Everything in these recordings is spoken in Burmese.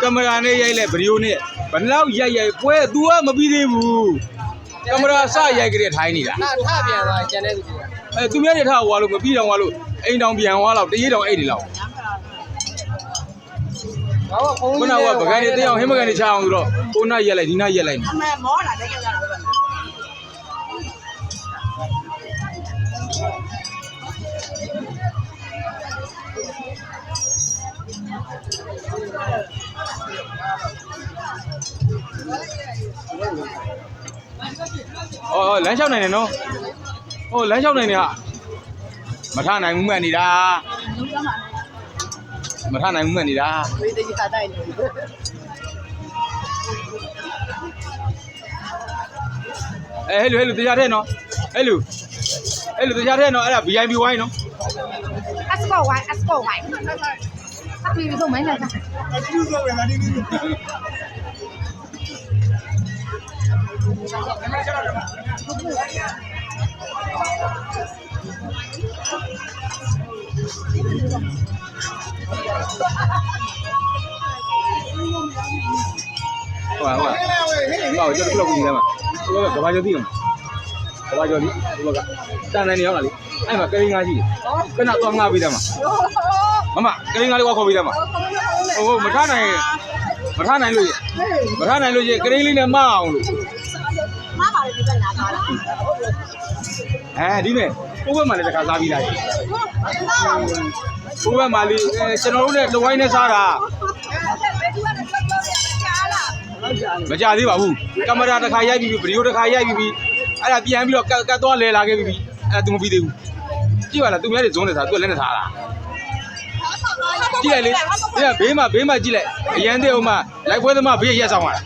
ကင်မရာနဲ့ရိုက်လဲဗီဒီယိုနဲ့ဘလောက်ရိုက်ပွဲ तू ကမပြီးသေးဘူးကင်မရာစရိုက်ကြတဲ့ထိုင်းနေတာထပြန်သွားကျန်တဲ့သူသူများတွေထားဟွာလို့မပြီးတော့ဟွာလို့အိမ်တောင်ပြန်ဟွာတော့တရေတောင်အိတ်တွေလောက်ခုနကပကံတွေတင်းအောင်ဟင်းမကန်တွေချအောင်ဆိုတော့ကိုနာရက်လိုက်ဒီနာရက်လိုက်အမေမောလာတဲ့ကြောက်ရတာပဲလမ်းလျှောက်နိုင်တယ်နော်လမ်းလျှောက်နိုင်တယ်ဟာမထနိုင်ဘူးမှန်နေတာမထနိုင်ဘူးမှန်နေတာဝေးသေးတာတိုက်နေဟဲ့လူတရားထဲနော်ဟဲ့လူတရားထဲနော်အဲ့ဒါ VIP ဝိုင်းနော် Asco wine Sắp đi dùng mấy lần Wow, cho cái lồng gì mà. Cái bao nhiêu tiền? Cái bao nhiêu đi? Cái này nhiều là đi. Ai mà cái ngay gì? Cái nào toàn ngay bây giờ mà. Mama, cái ngay đi qua khỏi bây giờ mà. Mà thằng này luôn gì? Mà thằng này luôn gì? Cái này lên mau luôn. Má bảo đi bên nào đó? Đi nè. Cô bên mà lại cả ra đi này. Cô bên mà đi, cho nó này đồ anh này sao à? မကြသေးပါဘူးကင်မရာတစ်ခါရိုက်ပြီးဗီဒီယိုတစ်ခါရိုက်ပြီးအဲ့ဒါပြန်ပြီးတော့ကတ်သွားလဲလာခဲ့ပြီးအဲ့ဒါ तू မပြီးသေးဘူးကြည့်ပါလား तू များတွေဇုံးနေတာ तू လက်နဲ့ထားတာကြည့်လိုက်လေဒီကဘေးမှာကြည့်လိုက်အရန်တဲ့ဥမာလိုက်ပွဲသမားဘေးရက်ဆောင်ရတာ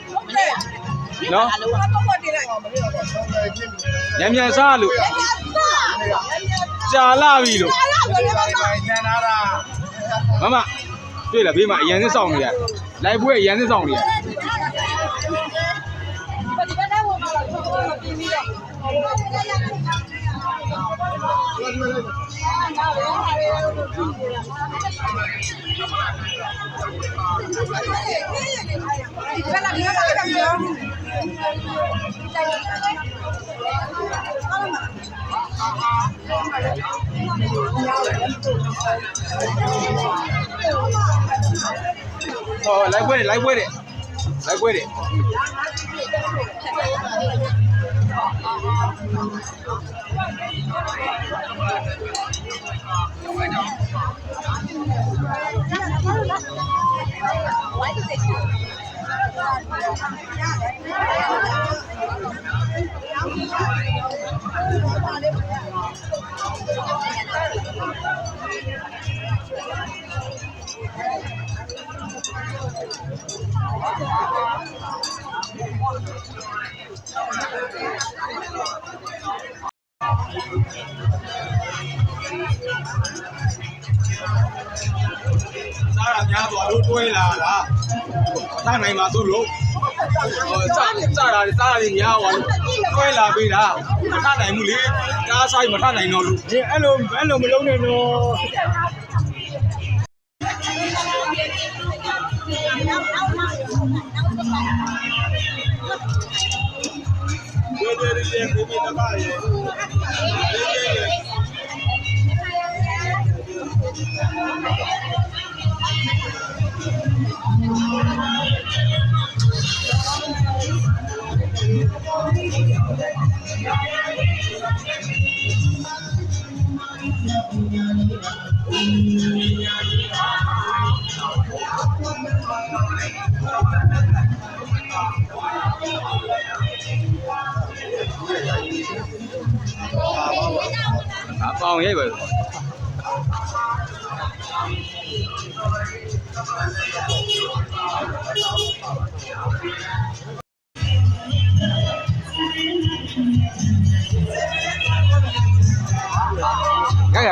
နော်မြန်စားလို့ကြာလာပြီလို့မမတွေ့လားဘေးမှာအရန်နဲ့စောင့်နေရလိုက်ပွဲအရန်နဲ့စောင့်နေရလိုက်ပွဲတယ်လိုက်ပွဲတယ်စားရများသွားလို့တွဲလာလားမထနိုင်ပါသို့လို့စားတာများသွားလို့တွဲလာပေးတာမထနိုင်ဘူးလေကားဆိုင်မထနိုင်တော့လို့အဲ့လိုမလုံးနဲ့တော့ရေကိုမိတပါရေပေါင်ရိုက်ပါကြရ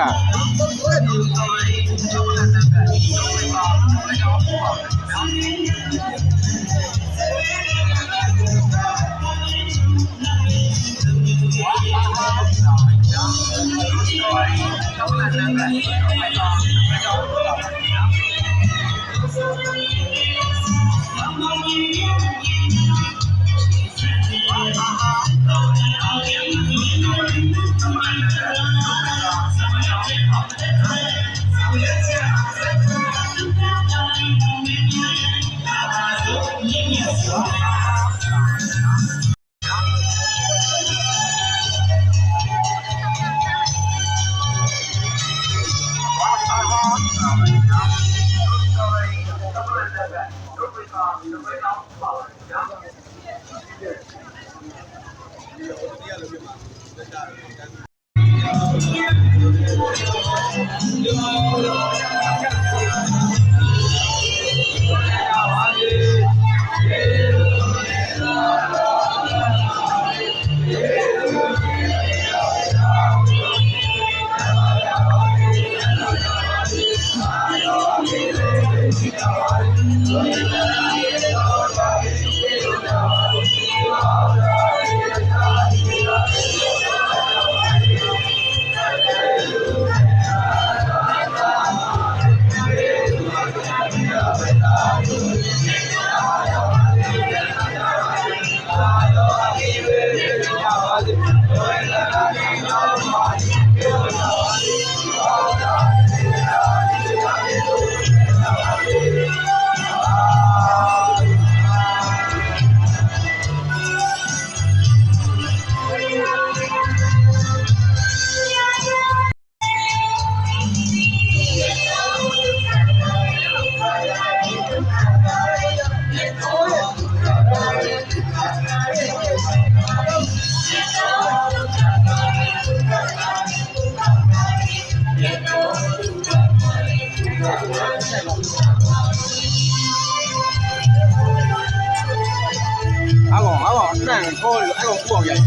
အဲ့ကောင်ခေါ်လို့အဲ့ကောင်ပူအောင်ရိုက်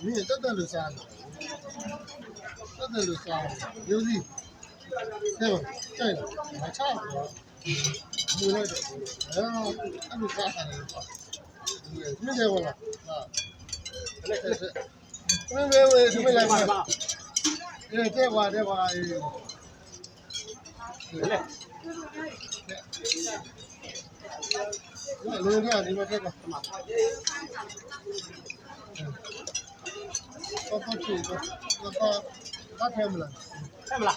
你这都是啥？这都是啥？有的，对吧？对，还差不多。没那个，那都啥玩意儿？没见过了啊？是，喂，什么来着？这话，楼下你们这个，到这个，到开门了，开门了，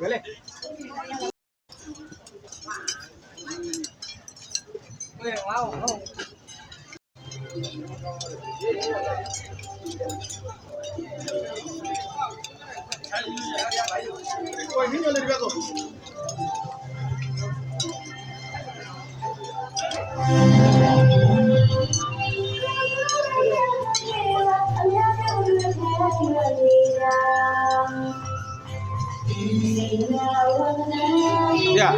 回来。对，哇哦。喂，你在那边走。Yeah.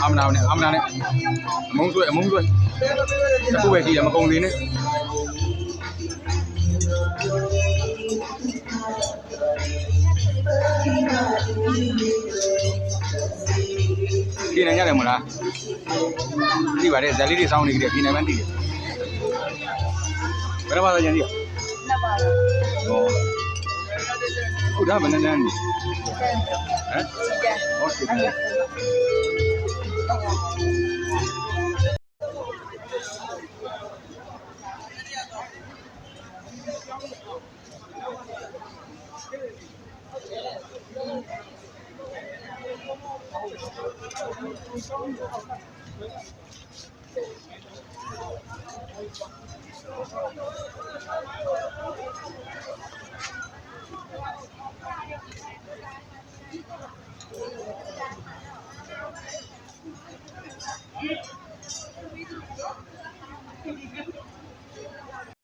အမနာနဲ့အမုန်းဆွဲတစ်ခုပဲရှိတယ်မကုန်သေးနဲ့ဒီနိုင်ရတယ်မလားဒီပါတယ်ဇာလီတွေစောင်းနေကြတယ်ဒီနိုင်မှန်းတည်တယ်ဘယ်တော့မှကြံကြည့်နှစ်ပါတော့ဟုတ်ဒါမနန်းနန်းဟမ်ဟုတ်ကဲ့